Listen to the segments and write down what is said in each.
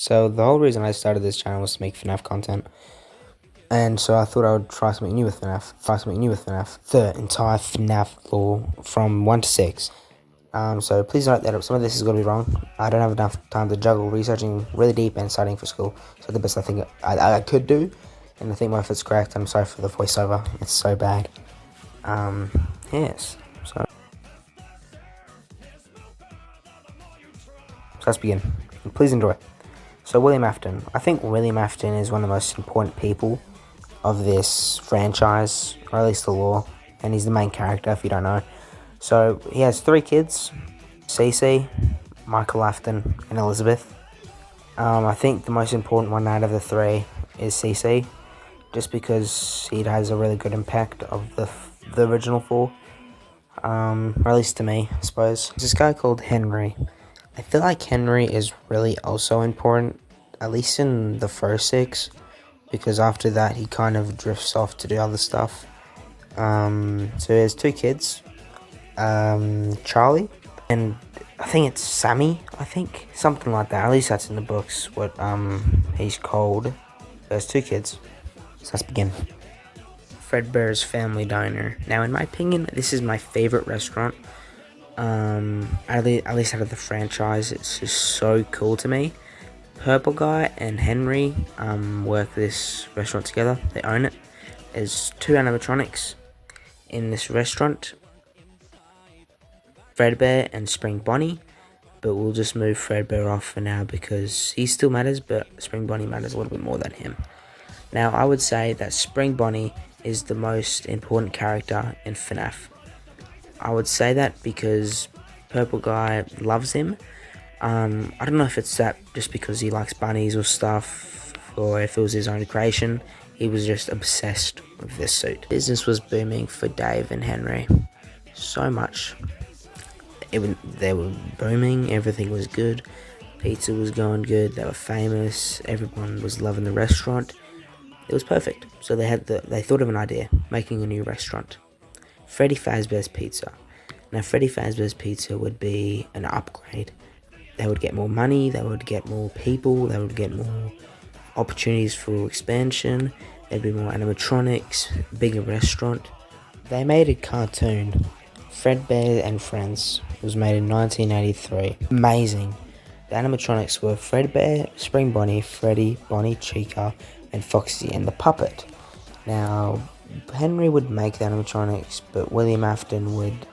So the whole reason I started this channel was to make Fnaf content, and so I thought I would try something new with Fnaf, the entire Fnaf lore from 1 to 6. So please note that some of this is going to be wrong. I don't have enough time to juggle researching really deep and studying for school, so the best I think I could do, and I think if it's correct, I'm sorry for the voiceover, it's so bad. Yes, so let's begin, and please enjoy. So William Afton. I think William Afton is one of the most important people of this franchise, or at least the lore, and he's the main character if you don't know. So he has 3 kids, Cece, Michael Afton, and Elizabeth. I think the most important one out of the 3 is Cece, just because he has a really good impact of the original 4, or at least to me, I suppose. There's this guy called Henry. I feel like Henry is really also important, at least in the first 6, because after that he kind of drifts off to do other stuff. So he has 2 kids, Charlie, and I think it's Sammy, something like that, at least that's in the books, what he's called. There's 2 kids, so let's begin. Fredbear's Family Diner. Now in my opinion, this is my favorite restaurant. At least out of the franchise, it's just so cool to me. Purple Guy and Henry work this restaurant together. They own it. There's 2 animatronics in this restaurant, Fredbear and Spring Bonnie, but we'll just move Fredbear off for now because he still matters, but Spring Bonnie matters a little bit more than him. Now I would say that Spring Bonnie is the most important character in FNAF. I would say that because Purple Guy loves him. I don't know if it's that just because he likes bunnies or stuff, or if it was his own creation. He was just obsessed with this suit. Business was booming for Dave and Henry. So much. They were booming, everything was good. Pizza was going good, they were famous, everyone was loving the restaurant. It was perfect. So they thought of an idea, making a new restaurant. Freddy Fazbear's Pizza. Now Freddy Fazbear's Pizza would be an upgrade. They would get more money, they would get more people, they would get more opportunities for expansion, there'd be more animatronics, bigger restaurant. They made a cartoon, Fredbear and Friends. It was made in 1983. Amazing. The animatronics were Fredbear, Spring Bonnie, Freddy, Bonnie, Chica, and Foxy, and the puppet. Now, Henry would make the animatronics, but William Afton would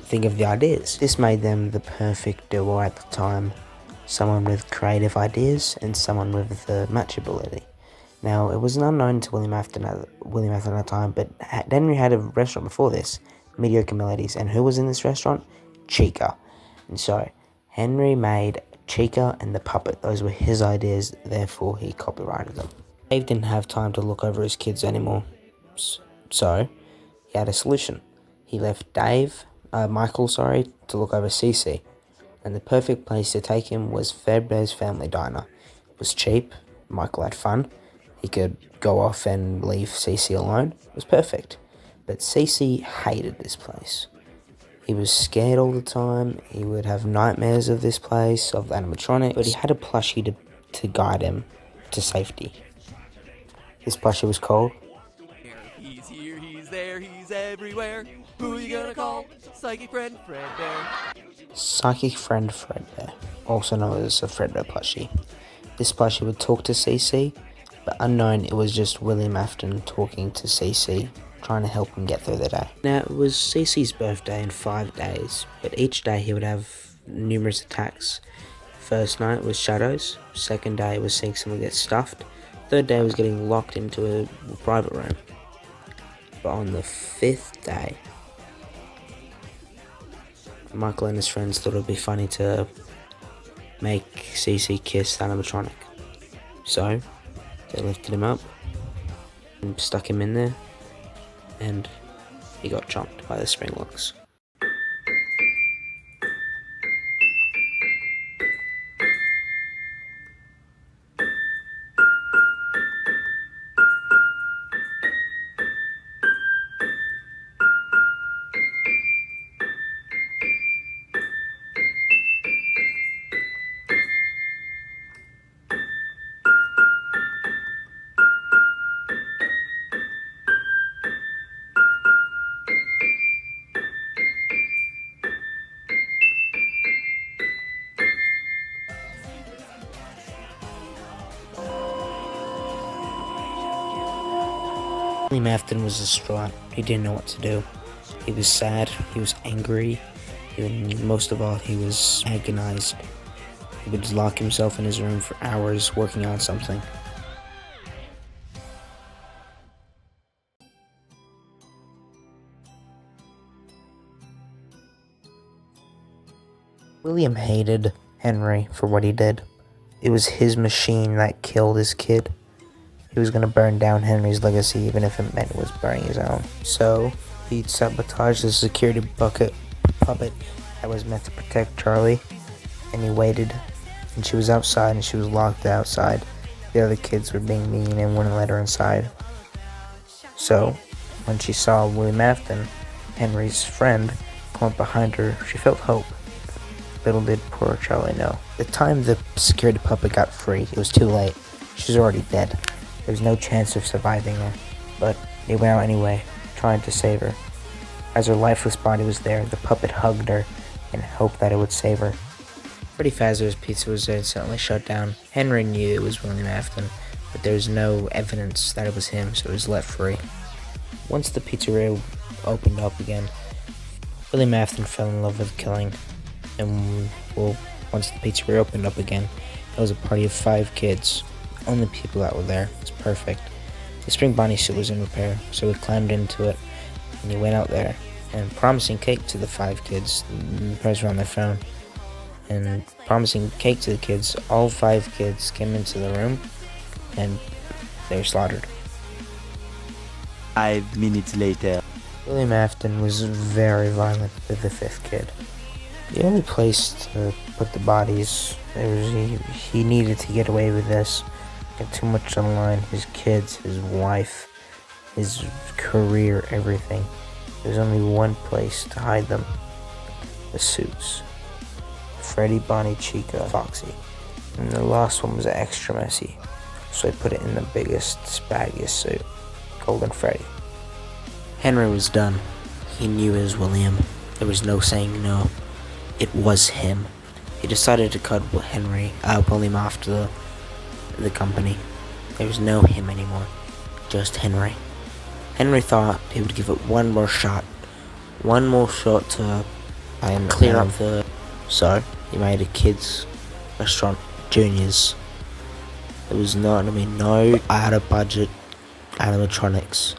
think of the ideas. This made them the perfect duo at the time. Someone with creative ideas and someone with the matchability. Now, it was unknown to William Afton at the time, but Henry had a restaurant before this, Mediocre Melodies, and who was in this restaurant? Chica. And so, Henry made Chica and the puppet. Those were his ideas, therefore he copyrighted them. Dave didn't have time to look over his kids anymore, so he had a solution. He left Michael, to look over Cece, and the perfect place to take him was Fredbear's Family Diner. It was cheap, Michael had fun, he could go off and leave Cece alone. It was perfect, but Cece hated this place. He was scared all the time, he would have nightmares of this place, of the animatronic, but he had a plushie to guide him to safety. This plushie was called He's here, he's there, he's everywhere. Who you gonna call? Psychic friend Fredbear. Psychic Friend Fredbear, also known as a Fredbear plushie. This plushie would talk to Cece, but unknown it was just William Afton talking to Cece, trying to help him get through the day. Now it was Cece's birthday in 5 days, but each day he would have numerous attacks. First night was shadows, second day was seeing someone get stuffed, third day was getting locked into a private room. But on the 5th day, Michael and his friends thought it would be funny to make Cece kiss the animatronic. So, they lifted him up and stuck him in there, and he got chomped by the springlocks. William Afton was distraught. He didn't know what to do. He was sad, he was angry, and most of all, he was agonized. He would lock himself in his room for hours working on something. William hated Henry for what he did. It was his machine that killed his kid. He was going to burn down Henry's legacy even if it meant it was burning his own. So, he sabotaged the security puppet that was meant to protect Charlie, and he waited, and she was outside and she was locked outside. The other kids were being mean and wouldn't let her inside. So, when she saw William Afton, Henry's friend, come up behind her, she felt hope. Little did poor Charlie know. The time the security puppet got free, it was too late. She was already dead. There was no chance of surviving her, but he went out anyway, trying to save her. As her lifeless body was there, the puppet hugged her and hoped that it would save her. Freddy Fazbear's pizza was instantly shut down. Henry knew it was William Afton, but there was no evidence that it was him, so it was left free. Once the pizzeria opened up again, William Afton fell in love with killing, and once the pizzeria opened up again, it was a party of 5 kids. Only people that were there. It was perfect. The spring bunny suit was in repair, so we climbed into it, and he went out there, and promising cake to the 5 kids. The parents were on their phone, and promising cake to the kids. All 5 kids came into the room, and they were slaughtered. 5 minutes later. William Afton was very violent with the 5th kid. The only place to put the bodies, he needed to get away with this. Got too much on the line. His kids, his wife, his career, everything. There's only one place to hide them. The suits. Freddy, Bonnie, Chica, Foxy. And the last one was extra messy, so I put it in the biggest, spaggiest suit. Golden Freddy. Henry was done. He knew it was William. There was no saying no. It was him. He decided to cut William after the company. There was no him anymore, just Henry. Henry thought he would give it one more shot to clear up the. So he made a kids' restaurant, Juniors. There was no out of budget animatronics.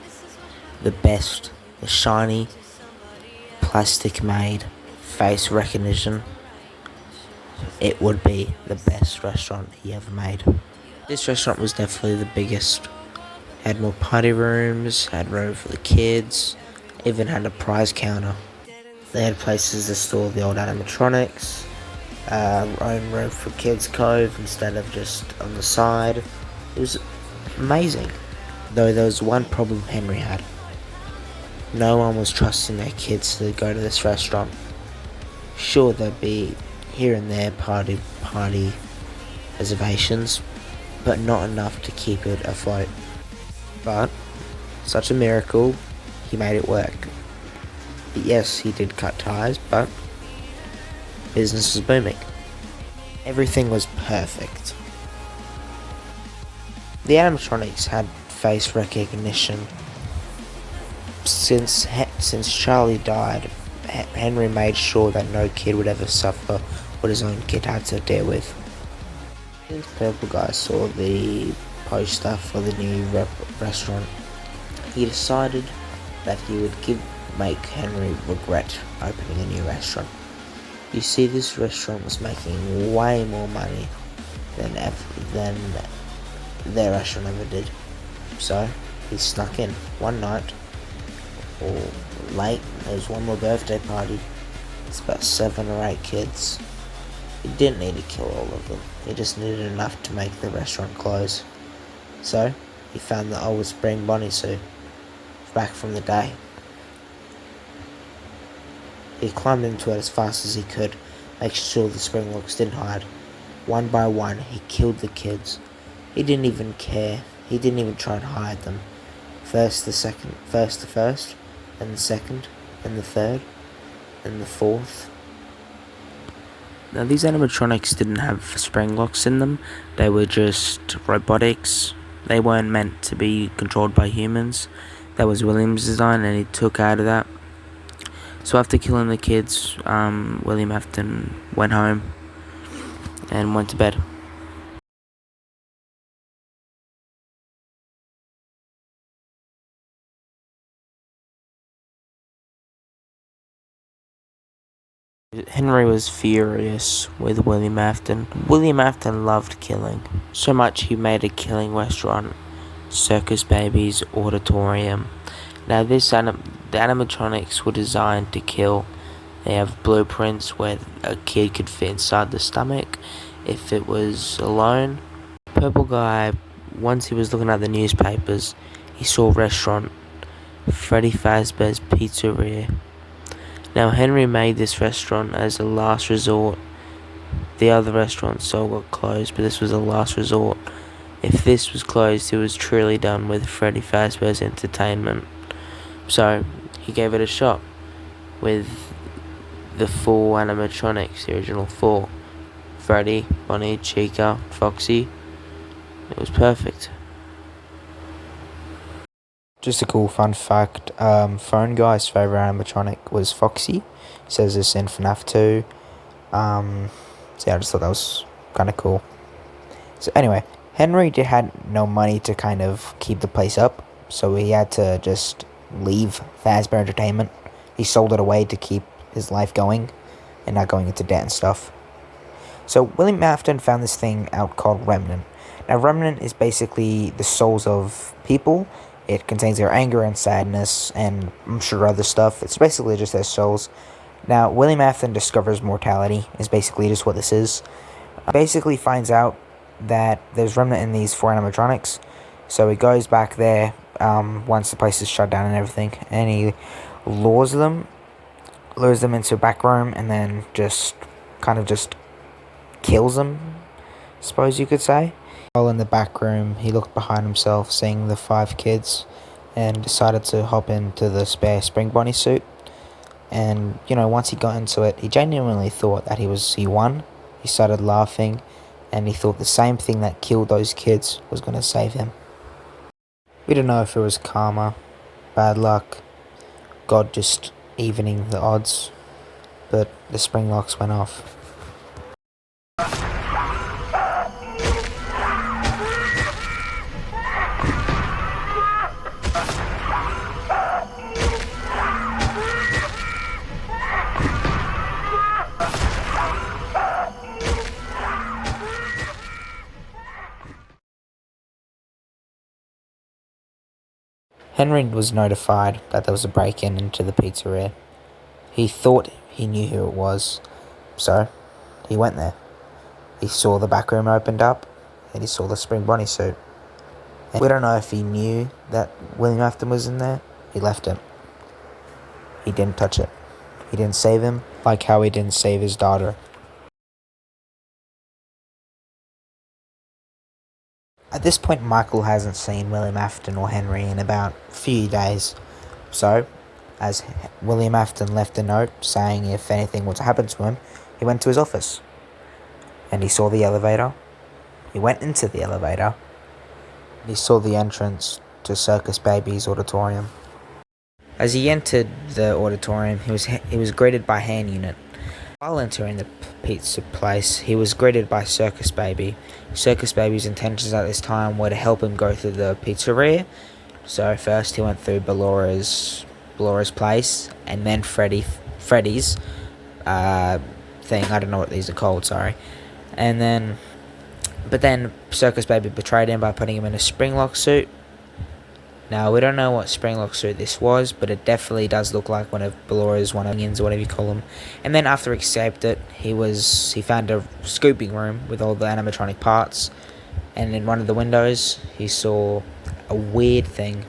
The best, the shiny, plastic made face recognition. It would be the best restaurant he ever made. This restaurant was definitely the biggest. Had more party rooms, had room for the kids, even had a prize counter. They had places to store the old animatronics, own room for Kids Cove instead of just on the side. It was amazing. Though there was one problem Henry had. No one was trusting their kids to go to this restaurant. Sure, there'd be here and there party reservations, but not enough to keep it afloat. But, such a miracle, he made it work. Yes, he did cut ties, but business was booming. Everything was perfect. The animatronics had face recognition. Since Charlie died, Henry made sure that no kid would ever suffer what his own kid had to deal with. This purple guy saw the poster for the new restaurant. He decided that he would make Henry regret opening a new restaurant. You see, this restaurant was making way more money than their restaurant ever did. So he snuck in one night, or late. There was one more birthday party. It's about 7 or 8 kids. He didn't need to kill all of them. He just needed enough to make the restaurant close. So he found the old spring bunny suit back from the day. He climbed into it as fast as he could, making sure the springlocks didn't hide. One by one, he killed the kids. He didn't even care. He didn't even try and hide them. First the first, and the second, and the third, and the fourth. Now, these animatronics didn't have springlocks in them. They were just robotics. They weren't meant to be controlled by humans. that was William's design, and he took out of that. So after killing the kids, William Afton went home and went to bed. Henry was furious with William Afton. William Afton loved killing, so much he made a killing restaurant, Circus Baby's Auditorium. Now the animatronics were designed to kill. They have blueprints where a kid could fit inside the stomach if it was alone. Purple guy, once he was looking at the newspapers, he saw a restaurant, Freddy Fazbear's Pizzeria. Now Henry made this restaurant as a last resort. The other restaurants all got closed, but this was a last resort. If this was closed, he was truly done with Freddy Fazbear's entertainment. So he gave it a shot with the 4 animatronics, the original 4. Freddy, Bonnie, Chica, Foxy. It was perfect. Just a cool fun fact, Phone Guy's favourite animatronic was Foxy. He says this in Fnaf 2. So yeah, I just thought that was kind of cool. So anyway, Henry had no money to kind of keep the place up, so he had to just leave Fazbear Entertainment. He sold it away to keep his life going and not going into debt and stuff. So William Afton found this thing out called Remnant. Now Remnant is basically the souls of people. It contains their anger and sadness and I'm sure other stuff. It's basically just their souls. Now William Afton discovers mortality is basically just what this is. Basically finds out that there's Remnant in these 4 animatronics. So he goes back there once the place is shut down and everything, and he lures them into a back room and then just kills them, suppose you could say. While in the back room, he looked behind himself, seeing the 5 kids, and decided to hop into the spare Spring Bonnie suit. And, once he got into it, he genuinely thought that he won. He started laughing, and he thought the same thing that killed those kids was going to save him. We don't know if it was karma, bad luck, God just evening the odds, but the spring locks went off. Henry was notified that there was a break-in into the pizzeria. He thought he knew who it was, so he went there. He saw the back room opened up, and he saw the Spring Bonnie suit. And we don't know if he knew that William Afton was in there. He left it. He didn't touch it. He didn't save him, like how he didn't save his daughter. At this point, Michael hasn't seen William Afton or Henry in about a few days. So, as William Afton left a note saying if anything were to happen to him, he went to his office. And he saw the elevator. He went into the elevator. He saw the entrance to Circus Baby's auditorium. As he entered the auditorium, he was greeted by hand unit. While entering the pizza place, he was greeted by Circus Baby. Circus Baby's intentions at this time were to help him go through the pizzeria. So first he went through Bellaura's place, and then Freddy's thing. I don't know what these are called, sorry. But then Circus Baby betrayed him by putting him in a springlock suit. Now, we don't know what springlock suit this was, but it definitely does look like one of Bellaura's onions, or whatever you call them. And then after he escaped it, he found a scooping room with all the animatronic parts. And in one of the windows, he saw a weird thing.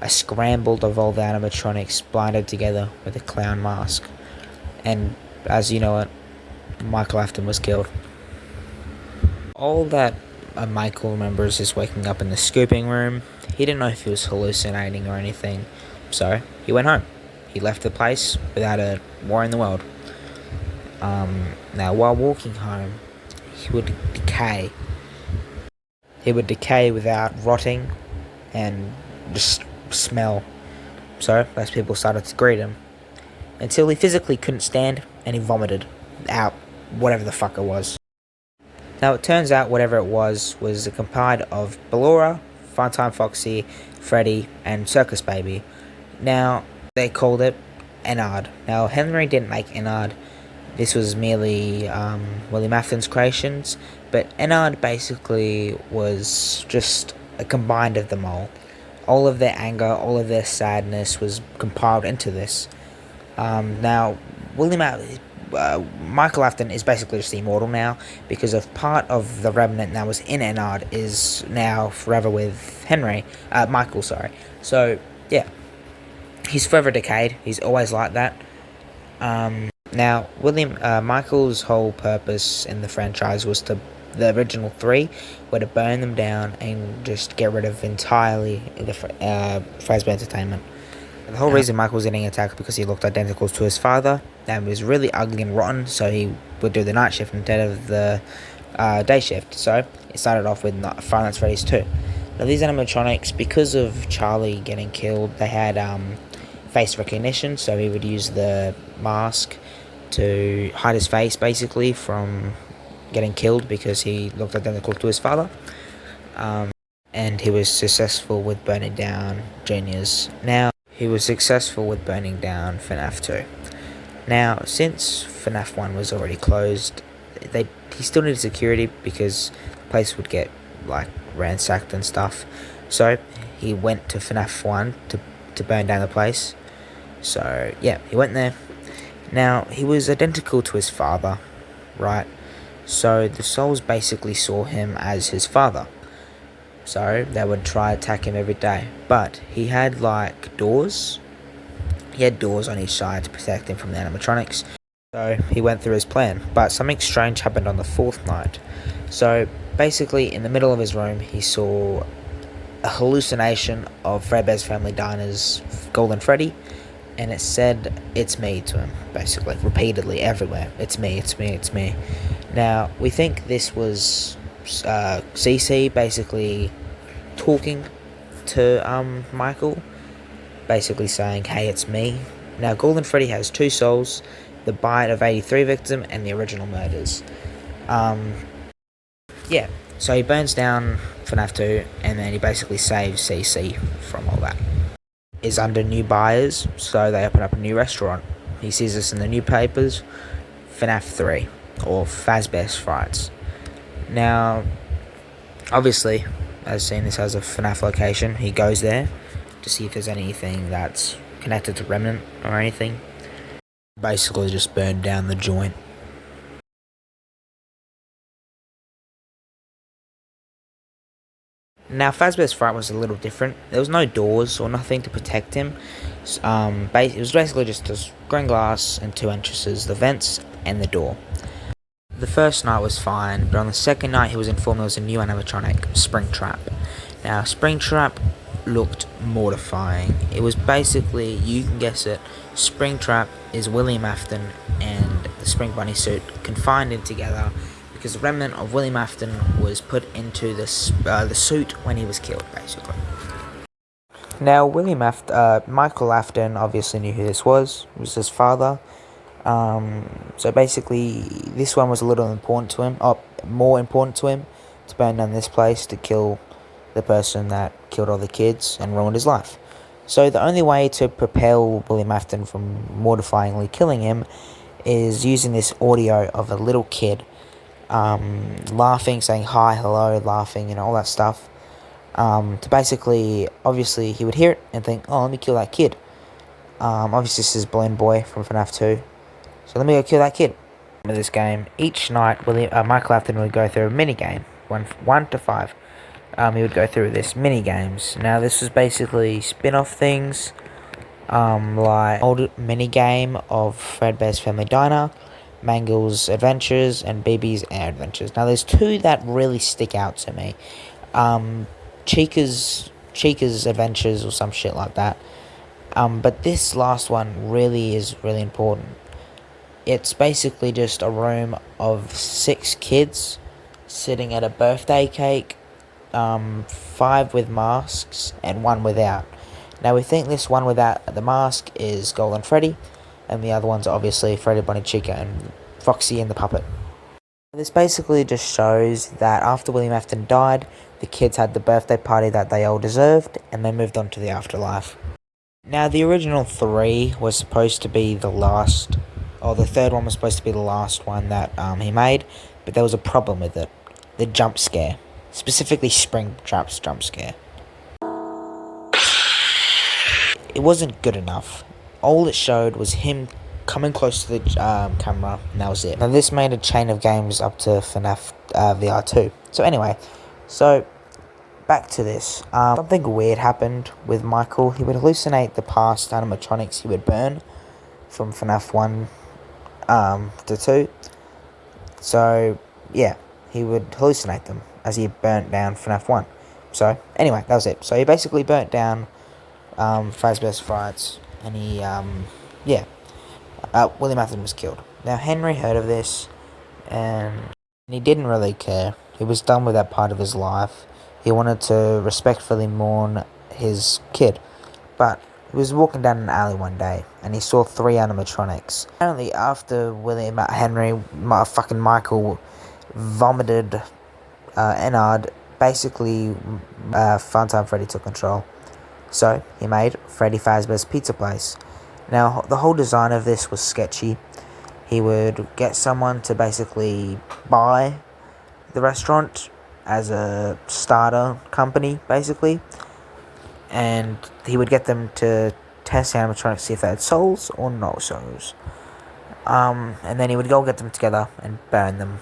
A scrambled of all the animatronics blinded together with a clown mask. And as you know it, Michael Afton was killed. All that Michael remembers is waking up in the scooping room. He didn't know if he was hallucinating or anything, so he went home. He left the place without a war in the world. Now, while walking home, he would decay. He would decay without rotting and just smell so less people started to greet him. Until he physically couldn't stand and he vomited out whatever the fuck it was. Now it turns out whatever it was comprised of Ballora, Funtime Foxy, Freddy, and Circus Baby. Now they called it Ennard. Now Henry didn't make Ennard. This was merely William Afton's creations, but Ennard basically was just a combined of them all. All of their anger, all of their sadness was compiled into this. Now, Michael Afton is basically just immortal now because of part of the remnant that was in Ennard is now forever with Michael, sorry. So, yeah, he's forever decayed. He's always like that. Now, Michael's whole purpose in the franchise was the original three were to burn them down and just get rid of entirely the Fazbear Entertainment. The whole reason Michael was getting attacked because he looked identical to his father and was really ugly and rotten, so he would do the night shift instead of the day shift. So it started off with Five Nights at Freddy's 2. Now these animatronics, because of Charlie getting killed, they had face recognition, so he would use the mask to hide his face basically from getting killed because he looked identical to his father. And he was successful with burning down Juniors. Now, he was successful with burning down Fnaf 2. Now, since Fnaf 1 was already closed, he still needed security because the place would get, ransacked and stuff. So, he went to Fnaf 1 to burn down the place. So, yeah, he went there. Now, he was identical to his father, right? So, the souls basically saw him as his father. So, they would try to attack him every day. But he had, doors. He had doors on each side to protect him from the animatronics. So, he went through his plan. But something strange happened on the fourth night. So, basically, in the middle of his room, he saw a hallucination of Fredbear's Family Diner's Golden Freddy. And it said, "It's me" to him, basically, repeatedly, everywhere. "It's me, it's me, it's me." Now, we think this was CC basically talking to Michael, basically saying, "Hey, it's me." Now, Golden Freddy has two souls, the Bite of 83 victim and the original murders. Yeah, so he burns down FNAF 2 and then he basically saves CC from all that. Is under new buyers, so they open up a new restaurant. He sees this in the newspapers, FNAF 3, or Fazbear's Frights. Now, obviously, as seen this has a FNAF location, he goes there to see if there's anything that's connected to Remnant or anything. Basically just burned down the joint. Now, Fazbear's Fright was a little different. There was no doors or nothing to protect him. It was basically just a green glass and two entrances, the vents and the door. The first night was fine, but on the second night he was informed there was a new animatronic, Springtrap. Now, Springtrap looked mortifying. It was basically, you can guess it, Springtrap is William Afton and the Spring Bunny suit confined in together, because the remnant of William Afton was put into the suit when he was killed, basically. Now, Michael Afton obviously knew who this was. It was his father. So basically, this one was a little important to him, more important to him, to burn down this place to kill the person that killed all the kids and ruined his life. So the only way to propel William Afton from mortifyingly killing him is using this audio of a little kid laughing, saying hi, hello, laughing, all that stuff. To basically, obviously, he would hear it and think, oh, let me kill that kid. Obviously, this is Balloon Boy from FNAF 2. So let me go kill that kid. In this game, each night, Michael Afton would go through a mini game, 1 to 5. He would go through this mini games. Now, this was basically spin-off things, like old mini game of Fredbear's Family Diner, Mangle's Adventures, and BB's Air Adventures. Now, there's two that really stick out to me. Chica's Adventures or some shit like that. But this last one really is really important. It's basically just a room of 6 kids sitting at a birthday cake, 5 with masks and 1 without. Now we think this one without the mask is Golden Freddy, and the other one's obviously Freddy, Bunny, Chica, and Foxy and the puppet. This basically just shows that after William Afton died, the kids had the birthday party that they all deserved, and they moved on to the afterlife. Now the original 3 was supposed to be the last, or the third one was supposed to be the last one that he made, but there was a problem with it. The jump scare. Specifically Springtrap's jump scare. It wasn't good enough. All it showed was him coming close to the camera, and that was it. Now this made a chain of games up to Fnaf VR 2. So anyway, back to this. Something weird happened with Michael. He would hallucinate the past animatronics he would burn from Fnaf 1 to 2. So yeah, he would hallucinate them as he burnt down Fnaf 1. So anyway, that was it. So he basically burnt down Fazbear's Frights, and he William Afton was killed. Now Henry heard of this, and he didn't really care. He was done with that part of his life. He wanted to respectfully mourn his kid, but he was walking down an alley one day, and he saw 3 animatronics. Apparently after Michael vomited Ennard, basically Funtime Freddy took control. So he made Freddy Fazbear's Pizza Place. Now the whole design of this was sketchy. He would get someone to basically buy the restaurant as a starter company, basically, and he would get them to test the animatronics, see if they had souls or no souls. And then he would go get them together and burn them.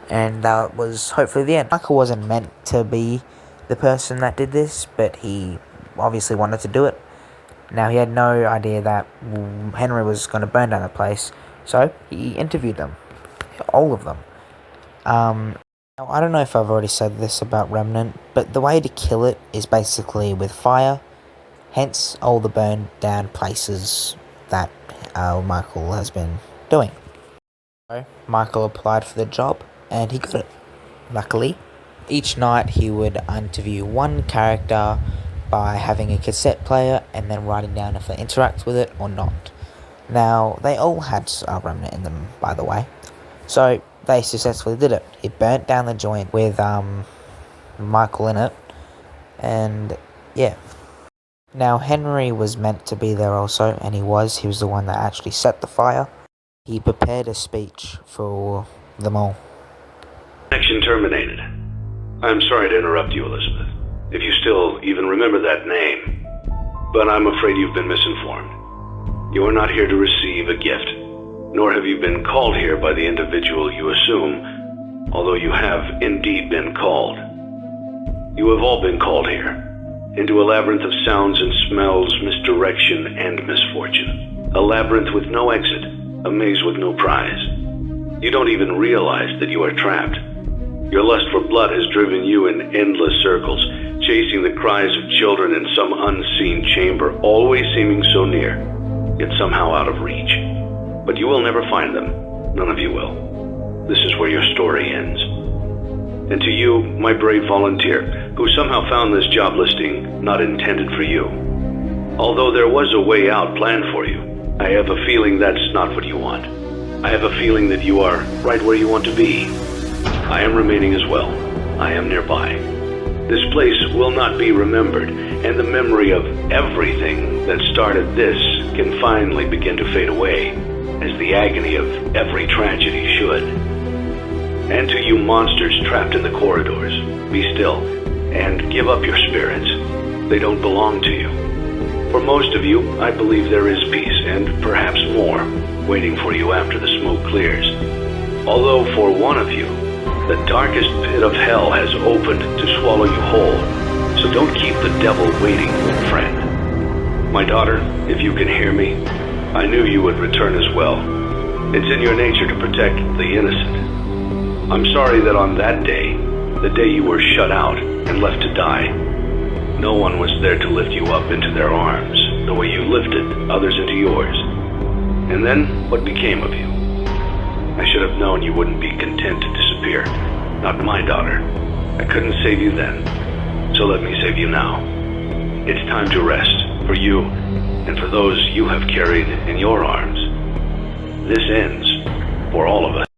And that was hopefully the end. Michael wasn't meant to be the person that did this, but he obviously wanted to do it. Now he had no idea that Henry was going to burn down the place, so he interviewed them, all of them. Now I don't know if I've already said this about Remnant, but the way to kill it is basically with fire, hence all the burned down places that Michael has been doing. So Michael applied for the job, and he got it, luckily. Each night he would interview one character by having a cassette player and then writing down if they interact with it or not. Now, they all had a remnant in them, by the way. So, they successfully did it. He burnt down the joint with Michael in it. And, yeah. Now, Henry was meant to be there also, and he was. He was the one that actually set the fire. He prepared a speech for them all. Connection terminated. I'm sorry to interrupt you, Elizabeth, if you still even remember that name, but I'm afraid you've been misinformed. You are not here to receive a gift, nor have you been called here by the individual you assume, although you have indeed been called. You have all been called here, into a labyrinth of sounds and smells, misdirection and misfortune. A labyrinth with no exit, a maze with no prize. You don't even realize that you are trapped. Your lust for blood has driven you in endless circles, chasing the cries of children in some unseen chamber, always seeming so near, yet somehow out of reach. But you will never find them. None of you will. This is where your story ends. And to you, my brave volunteer, who somehow found this job listing not intended for you. Although there was a way out planned for you, I have a feeling that's not what you want. I have a feeling that you are right where you want to be. I am remaining as well. I am nearby. This place will not be remembered, and the memory of everything that started this can finally begin to fade away, as the agony of every tragedy should. And to you monsters trapped in the corridors, be still, and give up your spirits. They don't belong to you. For most of you, I believe there is peace, and perhaps more, waiting for you after the smoke clears. Although for one of you, the darkest pit of hell has opened to swallow you whole. So don't keep the devil waiting, friend. My daughter, if you can hear me, I knew you would return as well. It's in your nature to protect the innocent. I'm sorry that on that day, the day you were shut out and left to die, no one was there to lift you up into their arms, the way you lifted others into yours. And then, what became of you? I should have known you wouldn't be content to disappear. Not my daughter. I couldn't save you then, so let me save you now. It's time to rest, for you, and for those you have carried in your arms. This ends for all of us.